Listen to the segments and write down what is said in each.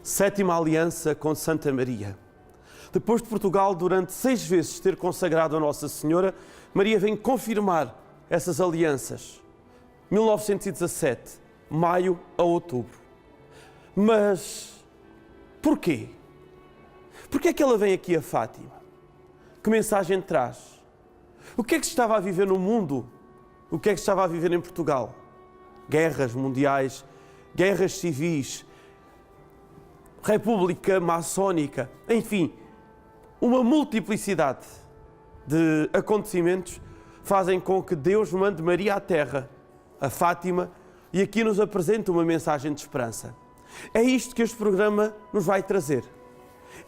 Sétima aliança com Santa Maria. Depois de Portugal, durante 6 vezes ter consagrado a Nossa Senhora, Maria vem confirmar essas alianças. 1917, maio a outubro. Mas porquê? Porquê é que ela vem aqui a Fátima? Que mensagem traz? O que é que se estava a viver no mundo? O que é que se estava a viver em Portugal? Guerras mundiais, guerras civis, república maçónica, enfim, uma multiplicidade de acontecimentos fazem com que Deus mande Maria à Terra, a Fátima, e aqui nos apresente uma mensagem de esperança. É isto que este programa nos vai trazer.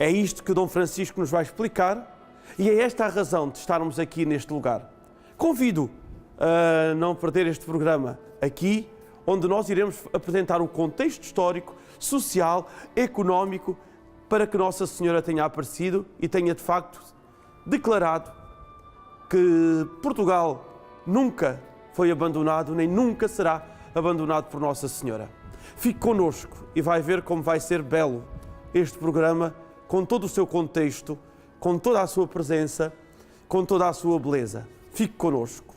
É isto que Dom Francisco nos vai explicar e é esta a razão de estarmos aqui neste lugar. Convido a não perder este programa aqui, onde nós iremos apresentar o contexto histórico, social, económico, para que Nossa Senhora tenha aparecido e tenha de facto declarado que Portugal nunca foi abandonado, nem nunca será abandonado por Nossa Senhora. Fique connosco e vai ver como vai ser belo este programa, com todo o seu contexto, com toda a sua presença, com toda a sua beleza. Fique connosco.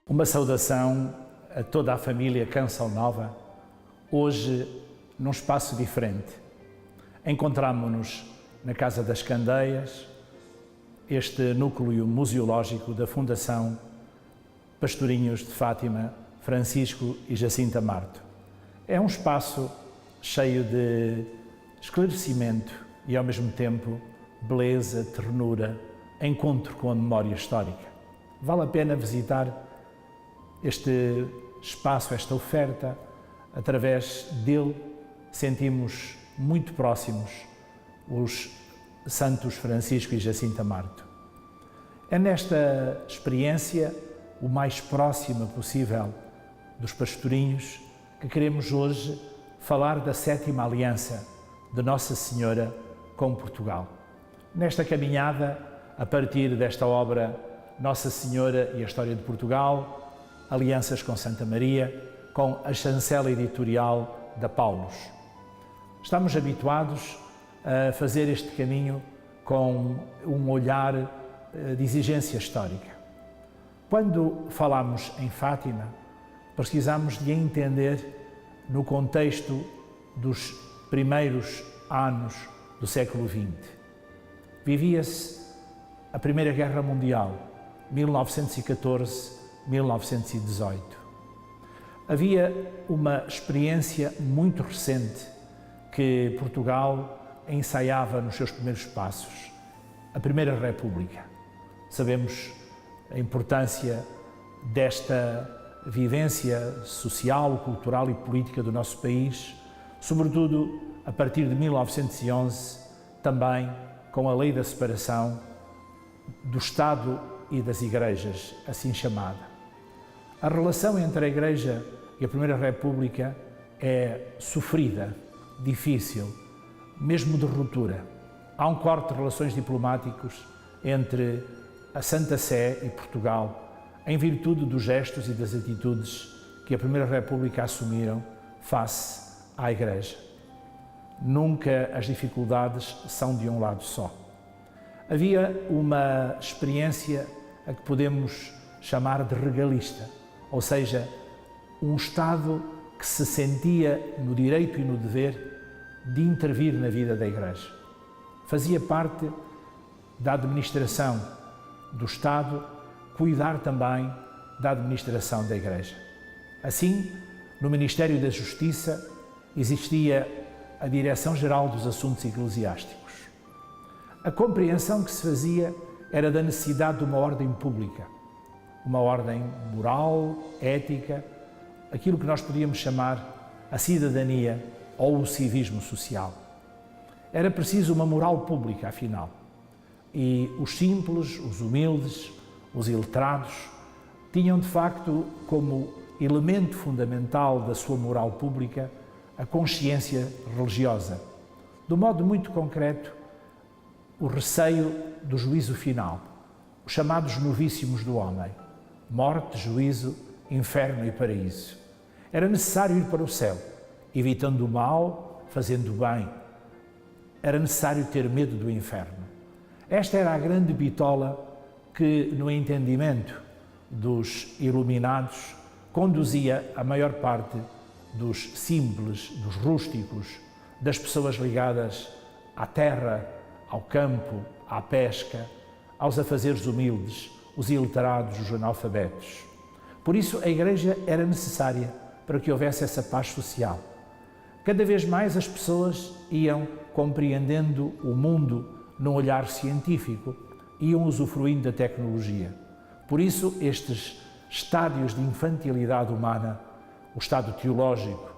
Uma saudação a toda a família Canção Nova, hoje num espaço diferente. Encontramo-nos na Casa das Candeias, este núcleo museológico da Fundação Pastorinhos de Fátima, Francisco e Jacinta Marto. É um espaço cheio de esclarecimento e, ao mesmo tempo, beleza, ternura, encontro com a memória histórica. Vale a pena visitar este espaço, esta oferta. Através dele sentimos muito próximos os santos Francisco e Jacinta Marto. É nesta experiência, o mais próxima possível dos pastorinhos, que queremos hoje falar da sétima aliança de Nossa Senhora com Portugal. Nesta caminhada, a partir desta obra Nossa Senhora e a História de Portugal, Alianças com Santa Maria, com a chancela editorial da Paulus. Estamos habituados a fazer este caminho com um olhar de exigência histórica. Quando falamos em Fátima, precisamos de entender no contexto dos primeiros anos do século XX. Vivia-se a Primeira Guerra Mundial, 1914-1918. Havia uma experiência muito recente que Portugal ensaiava nos seus primeiros passos, a Primeira República. Sabemos a importância desta vivência social, cultural e política do nosso país, sobretudo a partir de 1911, também com a Lei da Separação do Estado e das Igrejas, assim chamada. A relação entre a Igreja e a Primeira República é sofrida, difícil, mesmo de ruptura. Há um corte de relações diplomáticos entre a Santa Sé e Portugal, em virtude dos gestos e das atitudes que a Primeira República assumiram face à Igreja. Nunca as dificuldades são de um lado só. Havia uma experiência a que podemos chamar de regalista, ou seja, um Estado que se sentia no direito e no dever de intervir na vida da Igreja. Fazia parte da administração do Estado, cuidar também da administração da Igreja. Assim, no Ministério da Justiça existia a Direção-Geral dos Assuntos Eclesiásticos. A compreensão que se fazia era da necessidade de uma ordem pública, uma ordem moral, ética, aquilo que nós podíamos chamar a cidadania ou o civismo social. Era preciso uma moral pública, afinal, e os simples, os humildes, os iletrados, tinham de facto como elemento fundamental da sua moral pública a consciência religiosa. De um modo muito concreto, o receio do juízo final, os chamados novíssimos do homem, morte, juízo, inferno e paraíso. Era necessário ir para o céu, evitando o mal, fazendo o bem. Era necessário ter medo do inferno. Esta era a grande bitola que, no entendimento dos iluminados, conduzia a maior parte dos simples, dos rústicos, das pessoas ligadas à terra, ao campo, à pesca, aos afazeres humildes, os iletrados, os analfabetos. Por isso, a Igreja era necessária para que houvesse essa paz social. Cada vez mais as pessoas iam compreendendo o mundo num olhar científico, iam usufruindo da tecnologia. Por isso, estes estádios de infantilidade humana, o estado teológico,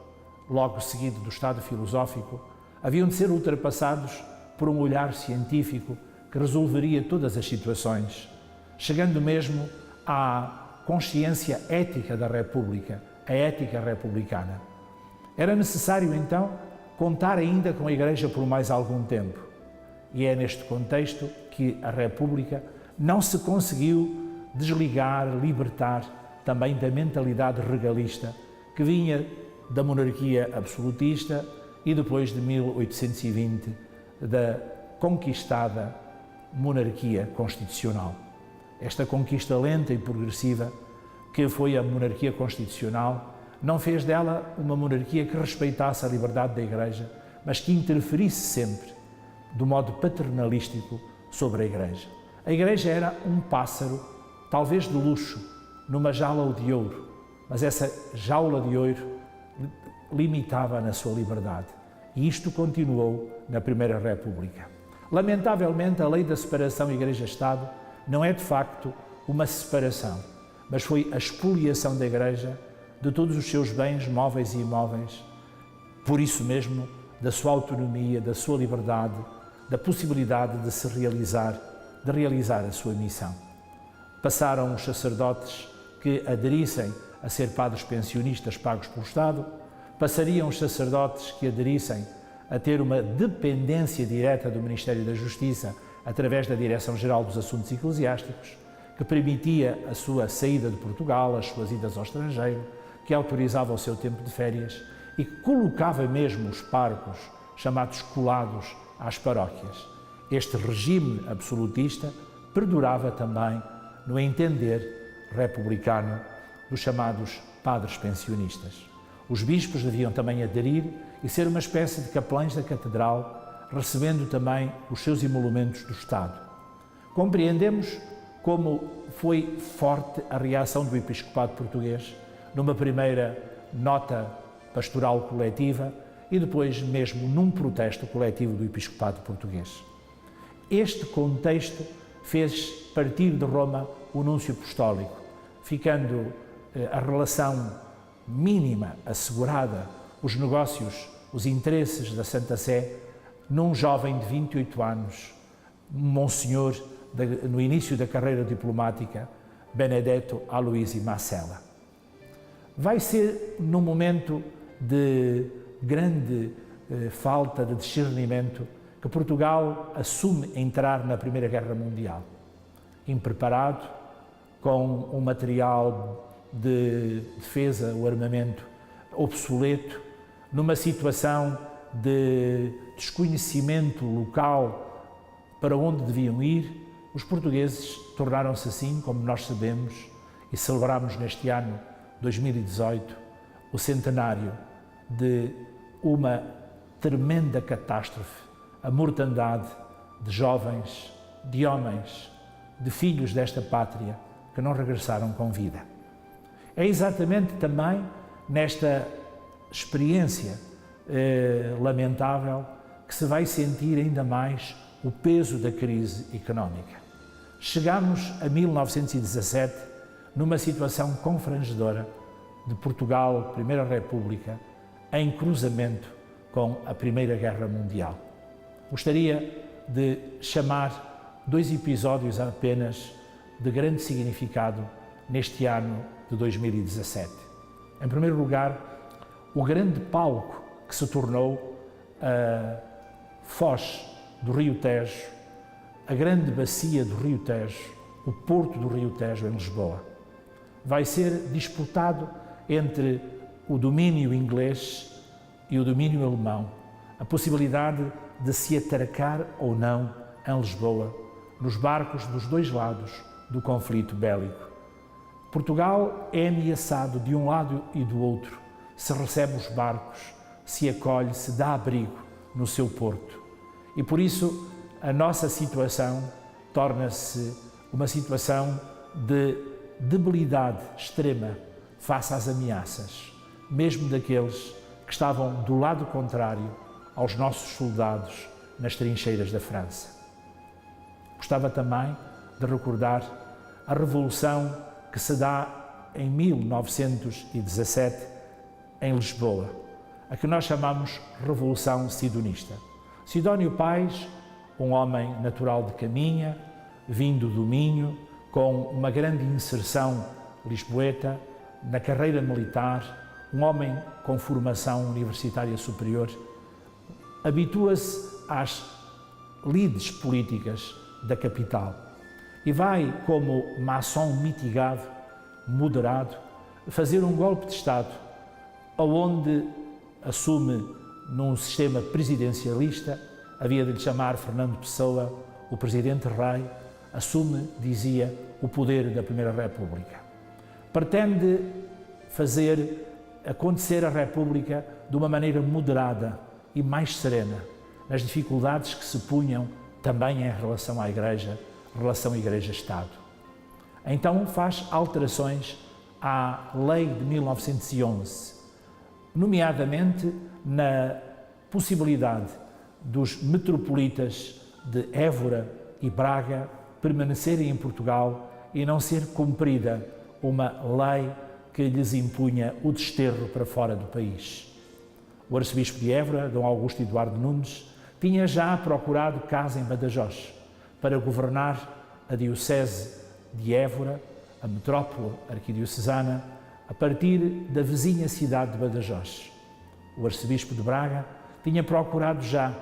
logo seguido do estado filosófico, haviam de ser ultrapassados por um olhar científico que resolveria todas as situações, chegando mesmo à consciência ética da República, a ética republicana. Era necessário, então, contar ainda com a Igreja por mais algum tempo. E é neste contexto que a República não se conseguiu desligar, libertar também da mentalidade regalista que vinha da monarquia absolutista e depois de 1820 da conquistada monarquia constitucional. Esta conquista lenta e progressiva que foi a monarquia constitucional não fez dela uma monarquia que respeitasse a liberdade da Igreja, mas que interferisse sempre, do modo paternalístico, sobre a Igreja. A Igreja era um pássaro, talvez de luxo, numa jaula de ouro, mas essa jaula de ouro limitava na sua liberdade. E isto continuou na Primeira República. Lamentavelmente, a lei da separação Igreja-Estado não é de facto uma separação, mas foi a expoliação da Igreja de todos os seus bens móveis e imóveis, por isso mesmo, da sua autonomia, da sua liberdade, da possibilidade de se realizar, de realizar a sua missão. Passaram os sacerdotes que aderissem a ser padres pensionistas pagos pelo Estado, passariam os sacerdotes que aderissem a ter uma dependência direta do Ministério da Justiça através da Direção-Geral dos Assuntos Eclesiásticos, que permitia a sua saída de Portugal, as suas idas ao estrangeiro, que autorizava o seu tempo de férias e que colocava mesmo os párocos, chamados colados, às paróquias. Este regime absolutista perdurava também no entender republicano dos chamados padres pensionistas. Os bispos deviam também aderir e ser uma espécie de capelães da catedral, recebendo também os seus emolumentos do Estado. Compreendemos como foi forte a reação do episcopado português numa primeira nota pastoral coletiva e depois mesmo num protesto coletivo do episcopado português. Este contexto fez partir de Roma o núncio apostólico, ficando a relação mínima assegurada, os negócios, os interesses da Santa Sé, num jovem de 28 anos, Monsenhor, no início da carreira diplomática, Benedetto Aloisi Masella. Vai ser num momento de grande falta de discernimento que Portugal assume entrar na Primeira Guerra Mundial. Impreparado, com um material de defesa, o armamento obsoleto, numa situação de desconhecimento local para onde deviam ir, os portugueses tornaram-se assim, como nós sabemos, e celebramos neste ano 2018 o centenário de uma tremenda catástrofe, a mortandade de jovens, de homens, de filhos desta pátria que não regressaram com vida. É exatamente também nesta experiência lamentável que se vai sentir ainda mais o peso da crise económica. Chegamos a 1917 numa situação confrangedora de Portugal, Primeira República, em cruzamento com a Primeira Guerra Mundial. Gostaria de chamar 2 episódios apenas de grande significado neste ano de 2017. Em primeiro lugar, o grande palco que se tornou a foz do Rio Tejo, a grande bacia do Rio Tejo, o porto do Rio Tejo em Lisboa. Vai ser disputado entre o domínio inglês e o domínio alemão, a possibilidade de se atracar ou não em Lisboa, nos barcos dos 2 lados do conflito bélico. Portugal é ameaçado de um lado e do outro, se recebe os barcos, se acolhe, se dá abrigo no seu porto. E por isso a nossa situação torna-se uma situação de debilidade extrema face às ameaças, mesmo daqueles que estavam do lado contrário aos nossos soldados nas trincheiras da França. Gostava também de recordar a revolução que se dá em 1917 em Lisboa, a que nós chamamos Revolução Sidonista. Sidónio Pais, um homem natural de Caminha, vindo do Minho, com uma grande inserção lisboeta na carreira militar, um homem com formação universitária superior, habitua-se às lides políticas da capital e vai, como maçom mitigado, moderado, fazer um golpe de Estado, onde assume, num sistema presidencialista, havia de lhe chamar Fernando Pessoa, o presidente rei, assume, dizia, o poder da Primeira República. Pretende fazer acontecer a República de uma maneira moderada e mais serena, nas dificuldades que se punham também em relação à Igreja, relação Igreja-Estado. Então faz alterações à Lei de 1911, nomeadamente na possibilidade dos metropolitas de Évora e Braga permanecerem em Portugal e não ser cumprida uma lei que lhes impunha o desterro para fora do país. O arcebispo de Évora, Dom Augusto Eduardo Nunes, tinha já procurado casa em Badajoz para governar a diocese de Évora, a metrópole arquidiocesana, a partir da vizinha cidade de Badajoz. O arcebispo de Braga tinha procurado já,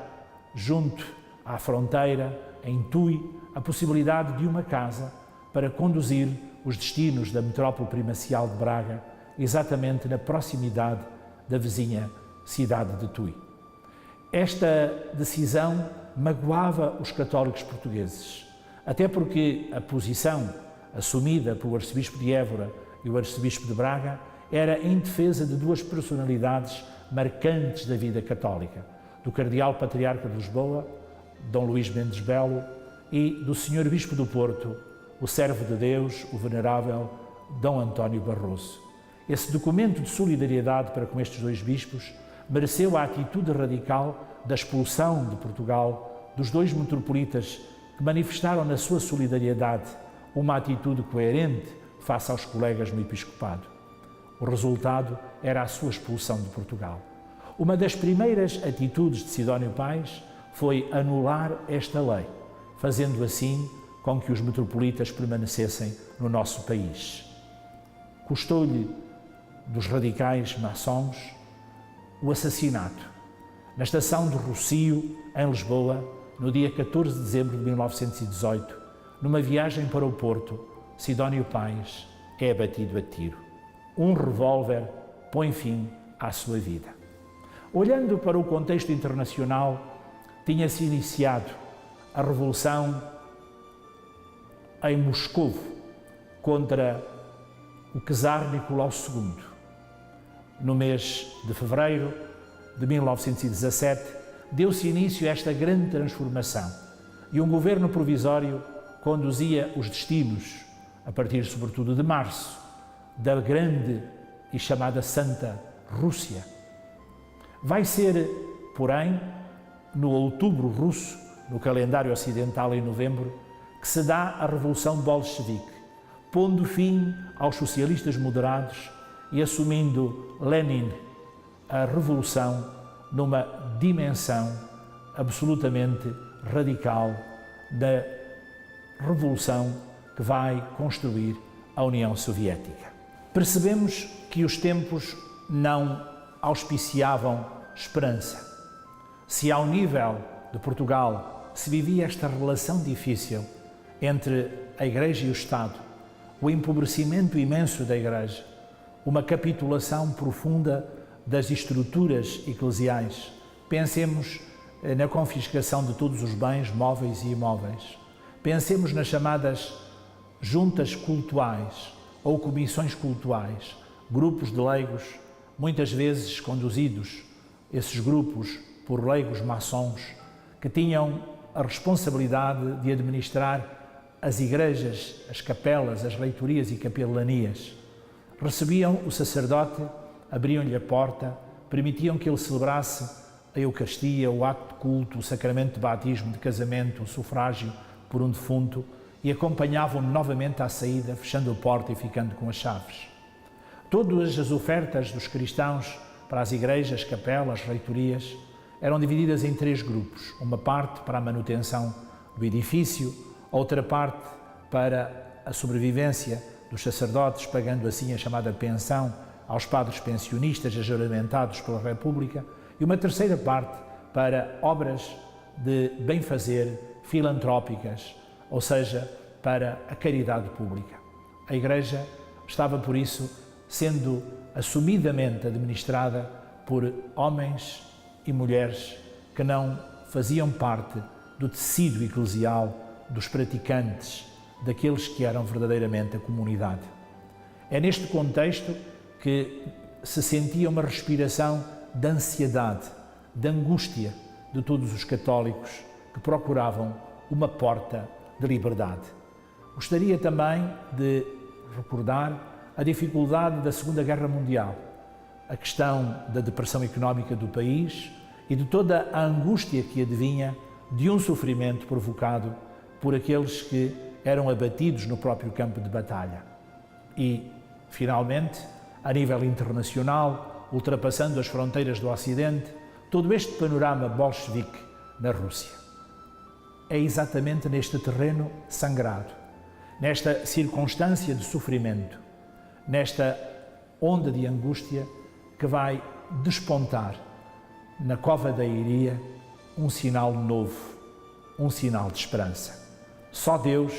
junto à fronteira, em Tui, a possibilidade de uma casa para conduzir os destinos da metrópole primacial de Braga, exatamente na proximidade da vizinha cidade de Tui. Esta decisão magoava os católicos portugueses, até porque a posição assumida pelo arcebispo de Évora e o arcebispo de Braga era em defesa de 2 personalidades marcantes da vida católica, do cardeal patriarca de Lisboa, Dom Luís Mendes Belo, e do senhor bispo do Porto, o servo de Deus, o venerável Dom António Barroso. Esse documento de solidariedade para com estes 2 bispos mereceu a atitude radical da expulsão de Portugal dos 2 metropolitas que manifestaram na sua solidariedade uma atitude coerente face aos colegas no episcopado. O resultado era a sua expulsão de Portugal. Uma das primeiras atitudes de Sidónio Pais foi anular esta lei, fazendo assim com que os metropolitas permanecessem no nosso país. Custou-lhe dos radicais maçons o assassinato na estação de Rossio, em Lisboa, no dia 14 de dezembro de 1918, numa viagem para o Porto. Sidónio Pais é abatido a tiro. Um revólver põe fim à sua vida. Olhando para o contexto internacional, tinha-se iniciado a Revolução em Moscovo contra o czar Nicolau II. No mês de fevereiro de 1917, deu-se início a esta grande transformação e um governo provisório conduzia os destinos, a partir sobretudo de março, da grande e chamada Santa Rússia. Vai ser, porém, no outubro russo, no calendário ocidental em novembro, que se dá a Revolução Bolchevique, pondo fim aos socialistas moderados e assumindo Lenin a revolução numa dimensão absolutamente radical da revolução que vai construir a União Soviética. Percebemos que os tempos não auspiciavam esperança. Se ao nível de Portugal se vivia esta relação difícil entre a Igreja e o Estado, o empobrecimento imenso da Igreja, uma capitulação profunda das estruturas eclesiais. Pensemos na confiscação de todos os bens móveis e imóveis. Pensemos nas chamadas juntas cultuais ou comissões cultuais, grupos de leigos, muitas vezes conduzidos, esses grupos, por leigos maçons, que tinham a responsabilidade de administrar as igrejas, as capelas, as leitorias e capelanias. Recebiam o sacerdote, abriam-lhe a porta, permitiam que ele celebrasse a Eucaristia, o ato de culto, o sacramento de batismo, de casamento, o sufrágio por um defunto e acompanhavam-no novamente à saída, fechando a porta e ficando com as chaves. Todas as ofertas dos cristãos para as igrejas, capelas, reitorias, eram divididas em 3 grupos. Uma parte para a manutenção do edifício, outra parte para a sobrevivência dos sacerdotes, pagando assim a chamada pensão aos padres pensionistas ajuramentados pela República, e uma terceira parte para obras de bem-fazer filantrópicas, ou seja, para a caridade pública. A Igreja estava, por isso, sendo assumidamente administrada por homens e mulheres que não faziam parte do tecido eclesial, dos praticantes, daqueles que eram verdadeiramente a comunidade. É neste contexto que se sentia uma respiração de ansiedade, de angústia de todos os católicos que procuravam uma porta de liberdade. Gostaria também de recordar a dificuldade da Segunda Guerra Mundial, a questão da depressão económica do país e de toda a angústia que advinha de um sofrimento provocado por aqueles que eram abatidos no próprio campo de batalha. E, finalmente, a nível internacional, ultrapassando as fronteiras do Ocidente, todo este panorama bolchevique na Rússia. É exatamente neste terreno sangrado, nesta circunstância de sofrimento, nesta onda de angústia que vai despontar na cova da Iria um sinal novo, um sinal de esperança. Só Deus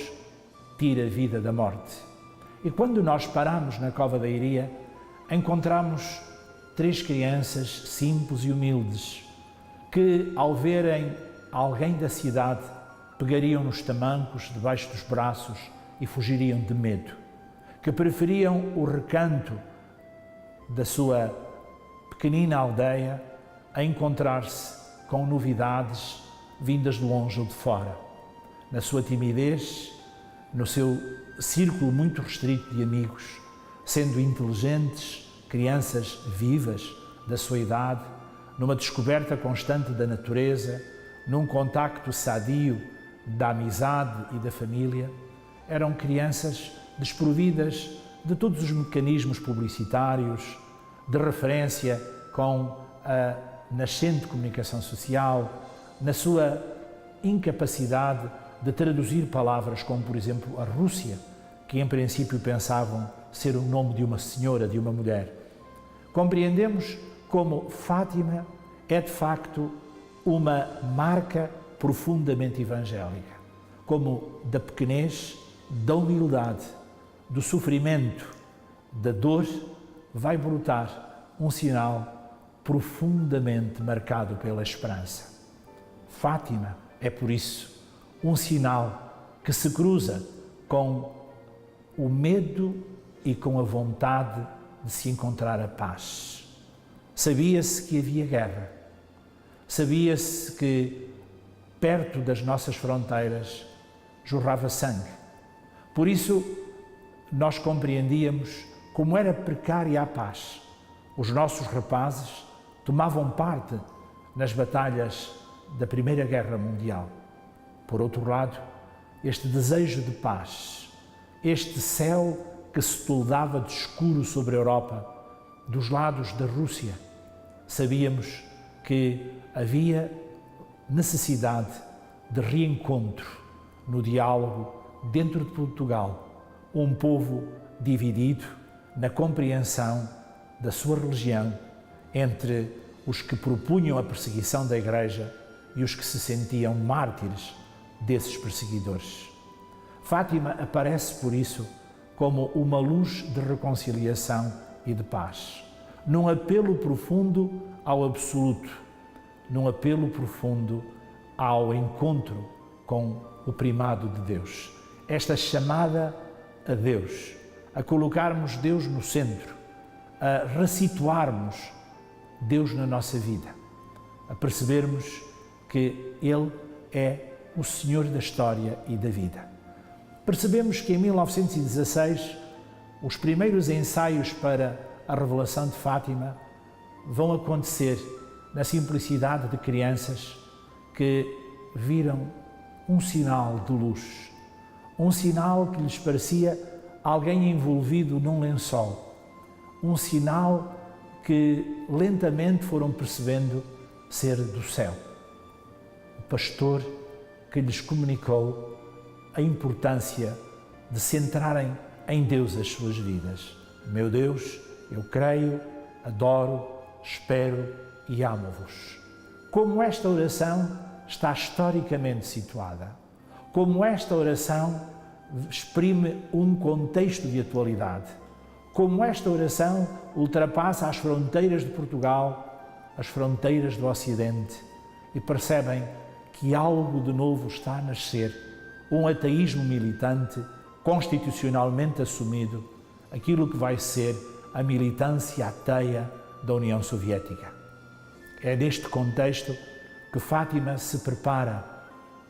tira a vida da morte. E quando nós paramos na cova da Iria, encontramos 3 crianças simples e humildes que, ao verem alguém da cidade, pegariam nos tamancos debaixo dos braços e fugiriam de medo, que preferiam o recanto da sua pequenina aldeia a encontrar-se com novidades vindas de longe ou de fora. Na sua timidez, no seu círculo muito restrito de amigos, sendo inteligentes, crianças vivas da sua idade, numa descoberta constante da natureza, num contacto sadio da amizade e da família, eram crianças desprovidas de todos os mecanismos publicitários, de referência com a nascente comunicação social, na sua incapacidade de traduzir palavras como, por exemplo, a Rússia, que em princípio pensavam ser o nome de uma senhora, de uma mulher. Compreendemos como Fátima é de facto uma marca profundamente evangélica, como da pequenez, da humildade, do sofrimento, da dor, vai brotar um sinal profundamente marcado pela esperança. Fátima é, por isso, um sinal que se cruza com o medo e com a vontade de se encontrar a paz. Sabia-se que havia guerra. Sabia-se que perto das nossas fronteiras jorrava sangue. Por isso, nós compreendíamos como era precária a paz. Os nossos rapazes tomavam parte nas batalhas da Primeira Guerra Mundial. Por outro lado, este desejo de paz, este céu que se toldava de escuro sobre a Europa, dos lados da Rússia, sabíamos que havia necessidade de reencontro no diálogo dentro de Portugal, um povo dividido na compreensão da sua religião entre os que propunham a perseguição da Igreja e os que se sentiam mártires desses perseguidores. Fátima aparece, por isso, como uma luz de reconciliação e de paz, num apelo profundo ao absoluto, num apelo profundo ao encontro com o primado de Deus. Esta chamada a Deus, a colocarmos Deus no centro, a ressituarmos Deus na nossa vida, a percebermos que Ele é o Senhor da história e da vida. Percebemos que em 1916 os primeiros ensaios para a revelação de Fátima vão acontecer na simplicidade de crianças que viram um sinal de luz, um sinal que lhes parecia alguém envolvido num lençol, um sinal que lentamente foram percebendo ser do céu. O pastor que lhes comunicou a importância de centrarem em Deus as suas vidas. Meu Deus, eu creio, adoro, espero e amo-vos. Como esta oração está historicamente situada, como esta oração exprime um contexto de atualidade, como esta oração ultrapassa as fronteiras de Portugal, as fronteiras do Ocidente, e percebem que algo de novo está a nascer, um ateísmo militante, constitucionalmente assumido, aquilo que vai ser a militância ateia da União Soviética. É neste contexto que Fátima se prepara,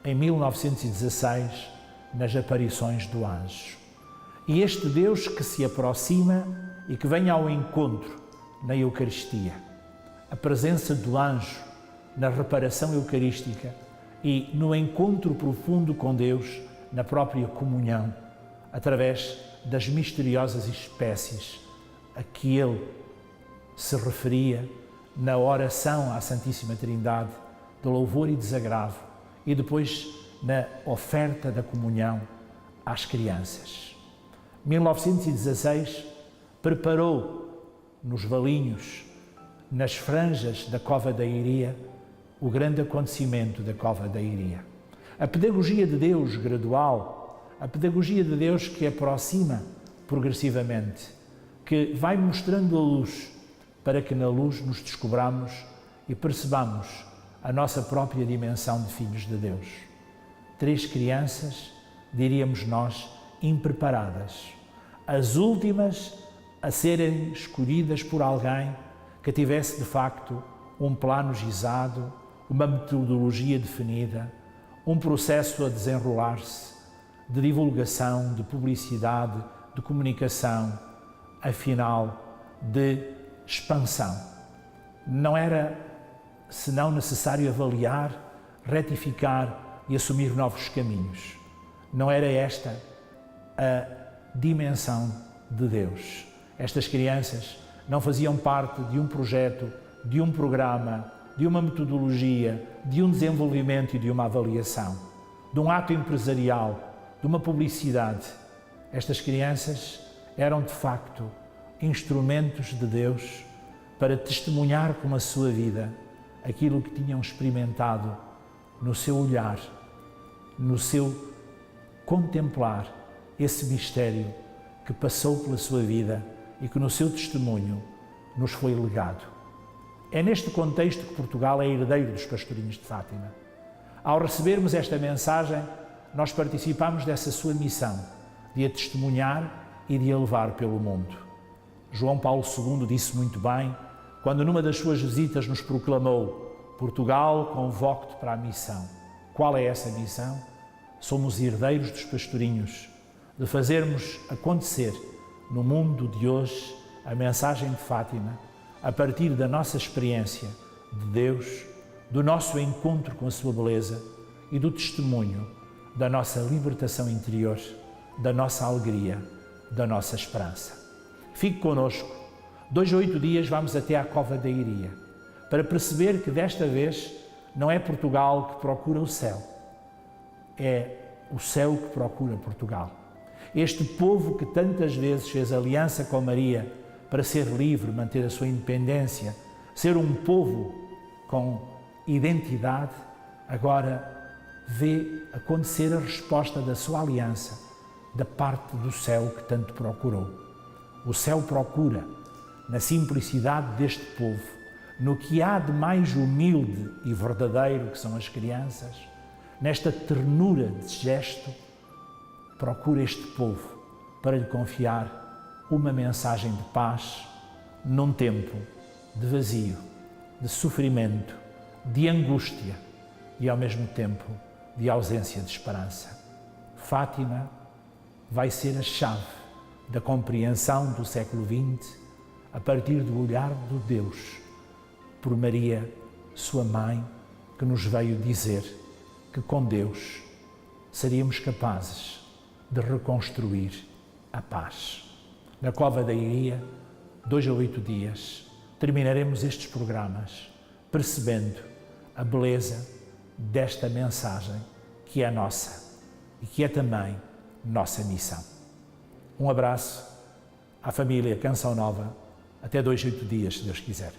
em 1916, nas aparições do anjo. E este Deus que se aproxima e que vem ao encontro na Eucaristia, a presença do anjo na reparação eucarística e no encontro profundo com Deus na própria comunhão, através das misteriosas espécies a que ele se referia na oração à Santíssima Trindade, de louvor e desagravo, e depois na oferta da comunhão às crianças. 1916 preparou nos Valinhos, nas franjas da Cova da Iria, o grande acontecimento da Cova da Iria. A pedagogia de Deus gradual, a pedagogia de Deus que aproxima progressivamente, que vai mostrando a luz, para que na luz nos descobramos e percebamos a nossa própria dimensão de filhos de Deus. 3 crianças, diríamos nós, impreparadas. As últimas a serem escolhidas por alguém que tivesse de facto um plano gizado, uma metodologia definida, um processo a desenrolar-se de divulgação, de publicidade, de comunicação, afinal, de expansão. Não era senão necessário avaliar, retificar e assumir novos caminhos. Não era esta a dimensão de Deus. Estas crianças não faziam parte de um projeto, de um programa, de uma metodologia, de um desenvolvimento e de uma avaliação, de um ato empresarial, de uma publicidade. Estas crianças eram, de facto, instrumentos de Deus para testemunhar com a sua vida aquilo que tinham experimentado no seu olhar, no seu contemplar esse mistério que passou pela sua vida e que no seu testemunho nos foi legado. É neste contexto que Portugal é herdeiro dos Pastorinhos de Fátima. Ao recebermos esta mensagem, nós participamos dessa sua missão de a testemunhar e de a levar pelo mundo. João Paulo II disse muito bem quando numa das suas visitas nos proclamou: Portugal, convoco-te para a missão. Qual é essa missão? Somos herdeiros dos pastorinhos, de fazermos acontecer no mundo de hoje a mensagem de Fátima, a partir da nossa experiência de Deus, do nosso encontro com a sua beleza e do testemunho da nossa libertação interior, da nossa alegria, da nossa esperança. Fique connosco. 2 a 8 dias vamos até à Cova da Iria, para perceber que desta vez não é Portugal que procura o céu, é o céu que procura Portugal. Este povo que tantas vezes fez aliança com Maria para ser livre, manter a sua independência, ser um povo com identidade, agora vê acontecer a resposta da sua aliança da parte do céu que tanto procurou. O céu procura, na simplicidade deste povo, no que há de mais humilde e verdadeiro, que são as crianças, nesta ternura de gesto, procura este povo para lhe confiar uma mensagem de paz num tempo de vazio, de sofrimento, de angústia e, ao mesmo tempo, de ausência de esperança. Fátima vai ser a chave da compreensão do século XX a partir do olhar de Deus por Maria, sua mãe, que nos veio dizer que com Deus seríamos capazes de reconstruir a paz. Na Cova da Iria, 2 a 8 dias, terminaremos estes programas percebendo a beleza desta mensagem que é nossa e que é também nossa missão. Um abraço à família Canção Nova. Até 2 a 8 dias, se Deus quiser.